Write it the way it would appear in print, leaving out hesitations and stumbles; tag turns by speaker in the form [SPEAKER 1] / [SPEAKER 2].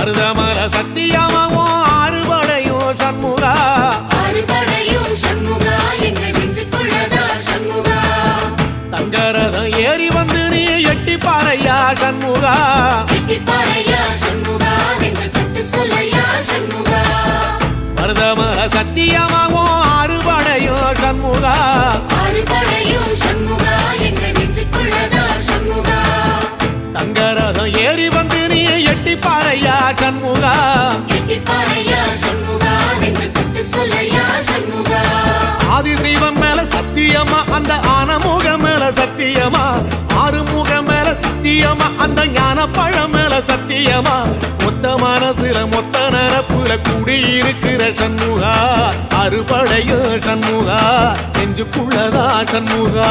[SPEAKER 1] மருதமல சத்தியமாவும் ஆறுபடையும் சண்முகா தங்கரதம் ஏறி வந்து நீ எட்டி பாறையா சண்முகா மருதமல சத்தியமாவும் ஆறுபடையும் சண்முகா தங்கரதம் ஏறி வந்து நீ எட்டி பாறையா சண்முகா ஆதிசைவம் மேல சத்தியமா அந்த ஆனமுகம் மேல சத்தியமா ஆறுமுகம் மேல சத்தியமா அந்த ஞான பழம் மேல சத்தியமா மொத்த மனசுல மொத்த நரப்புல குடியிருக்கிற சண்முகா அறுபடையும் சண்முகா நெஞ்சுக்குள்ளதா சண்முகா